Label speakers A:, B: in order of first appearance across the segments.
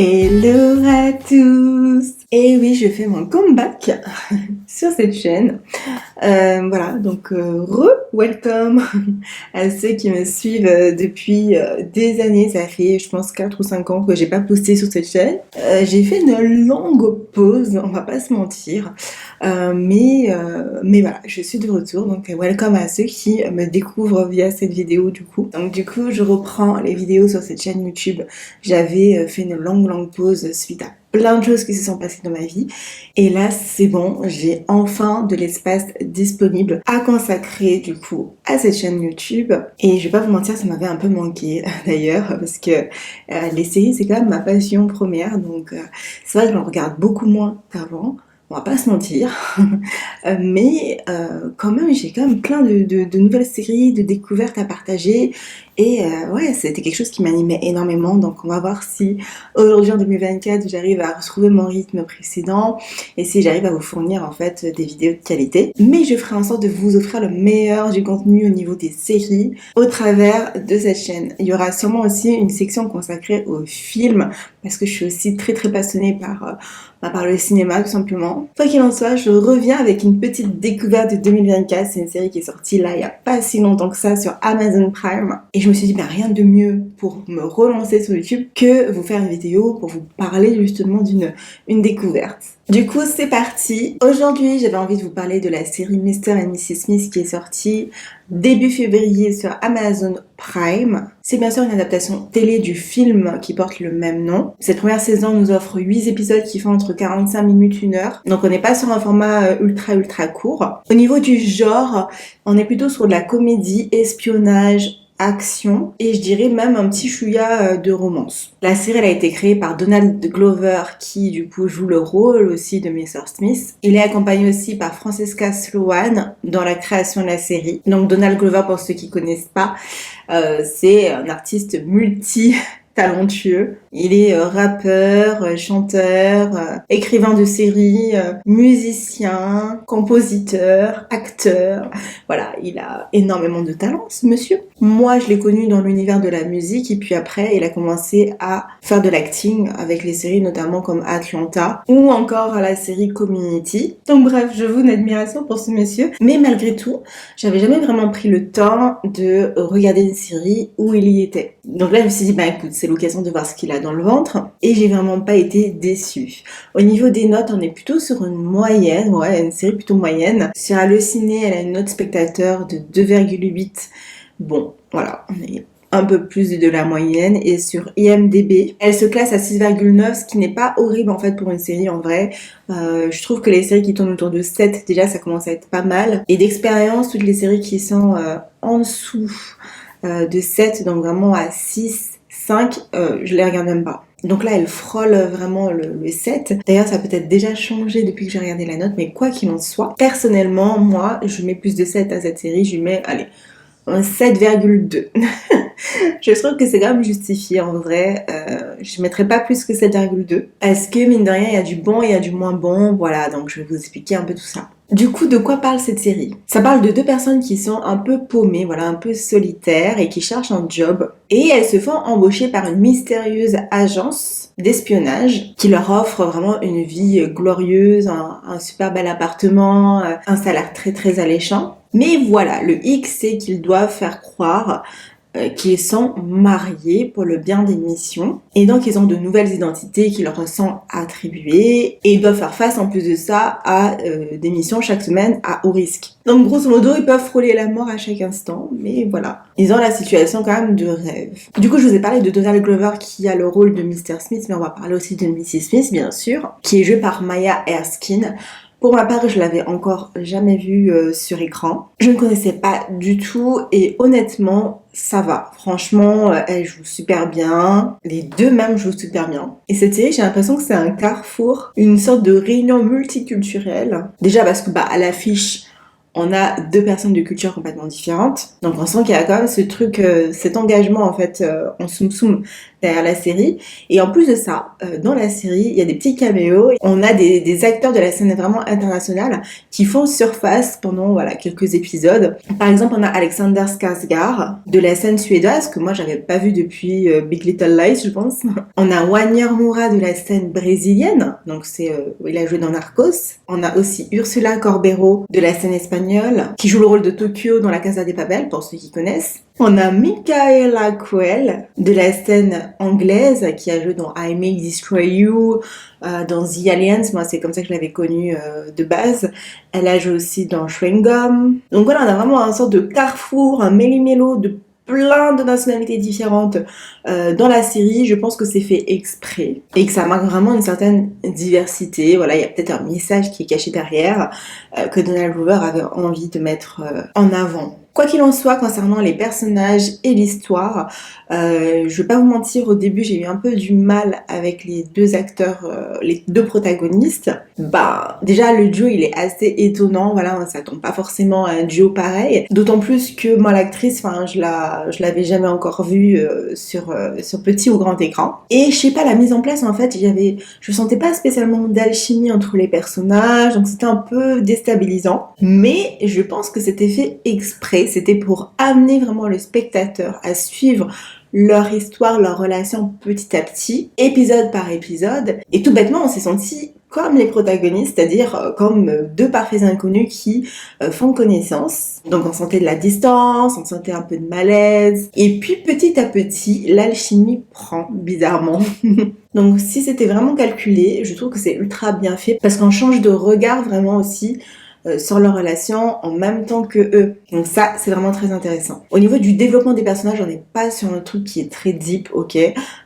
A: Hello à tous! Et oui, je fais mon comeback sur cette chaîne. Voilà, donc welcome à ceux qui me suivent depuis des années. Ça fait, je pense, 4 ou 5 ans que j'ai pas posté sur cette chaîne. J'ai fait une longue pause, on va pas se mentir. Mais voilà, je suis de retour. Donc welcome à ceux qui me découvrent via cette vidéo du coup. Donc du coup, je reprends les vidéos sur cette chaîne YouTube. J'avais fait une longue pause suite à plein de choses qui se sont passées dans ma vie. Et là, c'est bon, j'ai enfin de l'espace disponible à consacrer du coup à cette chaîne YouTube. Et je vais pas vous mentir, ça m'avait un peu manqué d'ailleurs, parce que les séries, c'est quand même ma passion première. Donc c'est vrai que j'en regarde beaucoup moins qu'avant. On va pas se mentir, mais quand même j'ai quand même plein de nouvelles séries, de découvertes à partager et ouais, c'était quelque chose qui m'animait énormément. Donc on va voir si aujourd'hui en 2024 j'arrive à retrouver mon rythme précédent et si j'arrive à vous fournir en fait des vidéos de qualité. Mais je ferai en sorte de vous offrir le meilleur du contenu au niveau des séries au travers de cette chaîne. Il y aura sûrement aussi une section consacrée aux films parce que je suis aussi très passionnée par le cinéma tout simplement. Quoi qu'il en soit, je reviens avec une petite découverte de 2024. C'est une série qui est sortie là il n'y a pas si longtemps que ça sur Amazon Prime. Et je me suis dit, rien de mieux pour me relancer sur YouTube que vous faire une vidéo pour vous parler justement d'une découverte. Du coup, c'est parti. Aujourd'hui, j'avais envie de vous parler de la série Mr. and Mrs. Smith qui est sortie début février sur Amazon Prime. C'est bien sûr une adaptation télé du film qui porte le même nom. Cette première saison nous offre 8 épisodes qui font entre 45 minutes et 1 heure. Donc on n'est pas sur un format ultra court. Au niveau du genre, on est plutôt sur de la comédie, espionnage, action et je dirais même un petit chouïa de romance. La série elle a été créée par Donald Glover qui du coup joue le rôle aussi de Mr. Smith. Il est accompagné aussi par Francesca Sloan dans la création de la série. Donc Donald Glover, pour ceux qui connaissent pas, c'est un artiste talentueux. Il est rappeur, chanteur, écrivain de séries, musicien, compositeur, acteur. Voilà, il a énormément de talent, ce monsieur. Moi, je l'ai connu dans l'univers de la musique et puis après, il a commencé à faire de l'acting avec les séries notamment comme Atlanta ou encore la série Community. Donc bref, je vous une admiration pour ce monsieur. Mais malgré tout, j'avais jamais vraiment pris le temps de regarder une série où il y était. Donc là, je me suis dit, écoute, c'est l'occasion de voir ce qu'il a dans le ventre et j'ai vraiment pas été déçue. Au niveau des notes, on est plutôt sur une moyenne, ouais, une série plutôt moyenne. Sur Allociné, elle a une note spectateur de 2,8. Bon, voilà, on est un peu plus de la moyenne. Et sur IMDb, elle se classe à 6,9, ce qui n'est pas horrible en fait pour une série en vrai. Je trouve que les séries qui tournent autour de 7, déjà ça commence à être pas mal. Et d'expérience, toutes les séries qui sont en dessous de 7, donc vraiment à 6, 5, je les regarde même pas. Donc là, elle frôle vraiment le 7. D'ailleurs, ça a peut-être déjà changé depuis que j'ai regardé la note, mais quoi qu'il en soit, personnellement, moi, je mets plus de 7 à cette série. Je lui mets, allez, un 7,2. Je trouve que c'est quand même justifié en vrai. Je mettrais pas plus que 7,2. Parce que mine de rien, il y a du bon et il y a du moins bon. Voilà, donc je vais vous expliquer un peu tout ça. Du coup, de quoi parle cette série? Ça parle de deux personnes qui sont un peu paumées, voilà, un peu solitaires et qui cherchent un job. Et elles se font embaucher par une mystérieuse agence d'espionnage qui leur offre vraiment une vie glorieuse, un super bel appartement, un salaire très alléchant. Mais voilà, le hic, c'est qu'ils doivent faire croire qu'ils sont mariés pour le bien des missions. Et donc, ils ont de nouvelles identités qui leur sont attribuées. Et ils doivent faire face, en plus de ça, à des missions chaque semaine à haut risque. Donc, grosso modo, ils peuvent frôler la mort à chaque instant. Mais voilà, ils ont la situation quand même de rêve. Du coup, je vous ai parlé de Donald Glover qui a le rôle de Mr. Smith. Mais on va parler aussi de Mrs. Smith, bien sûr, qui est jouée par Maya Erskine. Pour ma part, je l'avais encore jamais vue sur écran. Je ne connaissais pas du tout et honnêtement, ça va. Franchement, elle joue super bien. Les deux même jouent super bien. Et cette série, j'ai l'impression que c'est un carrefour, une sorte de réunion multiculturelle. Déjà parce que à l'affiche, on a deux personnes de culture complètement différentes. Donc on sent qu'il y a quand même ce truc, cet engagement en fait en soum-soum derrière la série. Et en plus de ça, dans la série, il y a des petits caméos. On a des acteurs de la scène vraiment internationale qui font surface pendant quelques épisodes. Par exemple, on a Alexander Skarsgård de la scène suédoise que moi j'avais pas vu depuis Big Little Lies, je pense. On a Wanya Moura de la scène brésilienne, donc il a joué dans Narcos. On a aussi Ursula Corbero de la scène espagnole qui joue le rôle de Tokyo dans La Casa de Papel pour ceux qui connaissent. On a Micaela Coel de la scène anglaise qui a joué dans I May Destroy You, dans The Aliens, moi c'est comme ça que je l'avais connue de base. Elle a joué aussi dans Chewing Gum. Donc voilà, on a vraiment un sorte de carrefour, un méli-mélo de plein de nationalités différentes dans la série. Je pense que c'est fait exprès et que ça marque vraiment une certaine diversité. Voilà, il y a peut-être un message qui est caché derrière que Donald Glover avait envie de mettre en avant. Quoi qu'il en soit, concernant les personnages et l'histoire, je vais pas vous mentir, au début j'ai eu un peu du mal avec les deux acteurs, les deux protagonistes. Déjà le duo il est assez étonnant, voilà, on s'attend pas forcément à un duo pareil. D'autant plus que moi l'actrice, je l'avais jamais encore vue sur petit ou grand écran. Et je sais pas, la mise en place en fait, je sentais pas spécialement d'alchimie entre les personnages, donc c'était un peu déstabilisant. Mais je pense que c'était fait exprès. C'était pour amener vraiment le spectateur à suivre leur histoire, leur relation petit à petit, épisode par épisode. Et tout bêtement, on s'est senti comme les protagonistes, c'est-à-dire comme deux parfaits inconnus qui font connaissance. Donc on sentait de la distance, on sentait un peu de malaise. Et puis petit à petit, l'alchimie prend, bizarrement. Donc si c'était vraiment calculé, je trouve que c'est ultra bien fait parce qu'on change de regard vraiment aussi sur leur relation en même temps que eux. Donc ça, c'est vraiment très intéressant. Au niveau du développement des personnages, on n'est pas sur un truc qui est très deep, ok.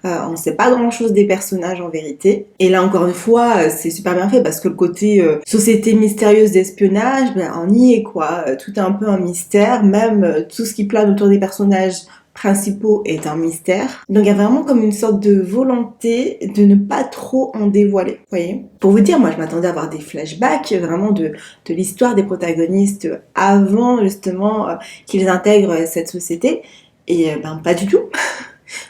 A: On sait pas grand chose des personnages en vérité. Et là encore une fois, c'est super bien fait parce que le côté société mystérieuse d'espionnage, on y est quoi. Tout est un peu un mystère, même tout ce qui plane autour des personnages principaux est un mystère. Donc il y a vraiment comme une sorte de volonté de ne pas trop en dévoiler, vous voyez. Pour vous dire, moi je m'attendais à avoir des flashbacks vraiment de l'histoire des protagonistes avant justement qu'ils intègrent cette société. Et pas du tout.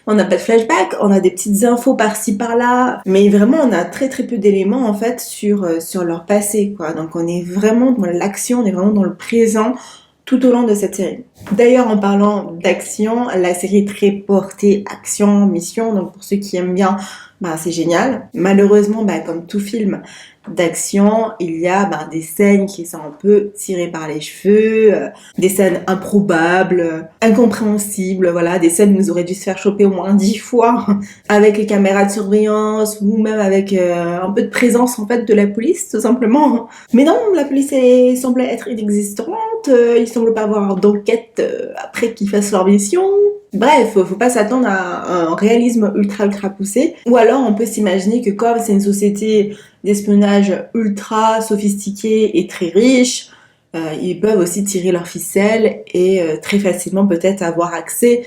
A: On n'a pas de flashback, on a des petites infos par-ci par-là, mais vraiment on a très très peu d'éléments en fait sur leur passé, quoi. Donc on est vraiment dans l'action, on est vraiment dans le présent tout au long de cette série. D'ailleurs, en parlant d'action, la série est très portée action, mission, donc pour ceux qui aiment bien, c'est génial. Malheureusement, comme tout film d'action, il y a des scènes qui sont un peu tirées par les cheveux, des scènes improbables, incompréhensibles, voilà, des scènes où nous auraient dû se faire choper au moins 10 fois avec les caméras de surveillance ou même avec un peu de présence en fait de la police, tout simplement. Mais non, la police semblait être inexistante, il semble pas avoir d'enquête après qu'ils fassent leur mission. Bref, faut pas s'attendre à un réalisme ultra poussé. Ou alors on peut s'imaginer que comme c'est une société d'espionnage ultra sophistiquée et très riche, ils peuvent aussi tirer leurs ficelles et très facilement peut-être avoir accès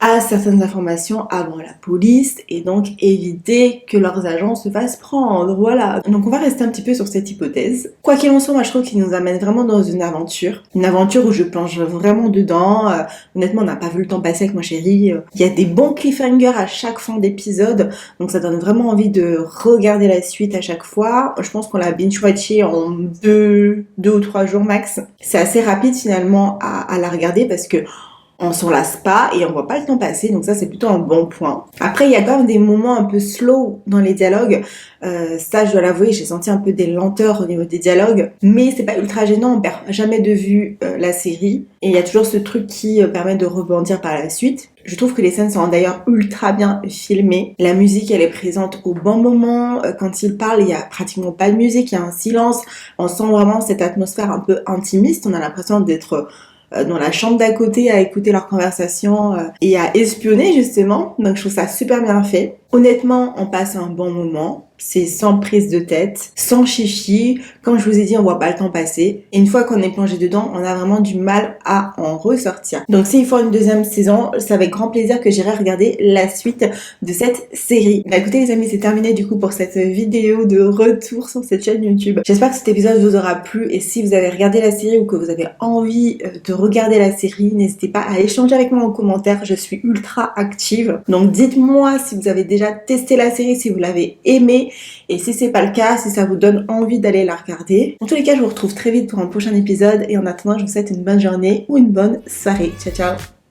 A: à certaines informations avant la police et donc éviter que leurs agents se fassent prendre, voilà. Donc on va rester un petit peu sur cette hypothèse. Quoi qu'il en soit, moi je trouve qu'il nous amène vraiment dans une aventure où je plonge vraiment dedans. Honnêtement, on n'a pas vu le temps passer avec mon chéri. Il y a des bons cliffhangers à chaque fin d'épisode, donc ça donne vraiment envie de regarder la suite à chaque fois. Je pense qu'on l'a binge-watché en 2 ou 3 jours max. C'est assez rapide finalement à la regarder parce que on s'en lasse pas et on voit pas le temps passer, donc ça c'est plutôt un bon point. Après il y a quand même des moments un peu slow dans les dialogues, ça je dois l'avouer, j'ai senti un peu des lenteurs au niveau des dialogues, mais c'est pas ultra gênant, on perd jamais de vue la série, et il y a toujours ce truc qui permet de rebondir par la suite. Je trouve que les scènes sont d'ailleurs ultra bien filmées, la musique elle est présente au bon moment, quand il parle il y a pratiquement pas de musique, il y a un silence, on sent vraiment cette atmosphère un peu intimiste, on a l'impression d'être dans la chambre d'à côté à écouter leur conversation et à espionner justement, donc je trouve ça super bien fait. Honnêtement, on passe un bon moment, c'est sans prise de tête, sans chichi. Comme je vous ai dit, on voit pas le temps passer. Et une fois qu'on est plongé dedans, on a vraiment du mal à en ressortir. Donc s'ils font une deuxième saison, c'est avec grand plaisir que j'irai regarder la suite de cette série. Bah écoutez les amis, c'est terminé du coup pour cette vidéo de retour sur cette chaîne YouTube. J'espère que cet épisode vous aura plu et si vous avez regardé la série ou que vous avez envie de regarder la série, n'hésitez pas à échanger avec moi en commentaire. Je suis ultra active. Donc dites-moi si vous avez déjà testé la série, si vous l'avez aimée et si c'est pas le cas, si ça vous donne envie d'aller la regarder. En tous les cas, je vous retrouve très vite pour un prochain épisode et en attendant, je vous souhaite une bonne journée ou une bonne soirée. Ciao ciao.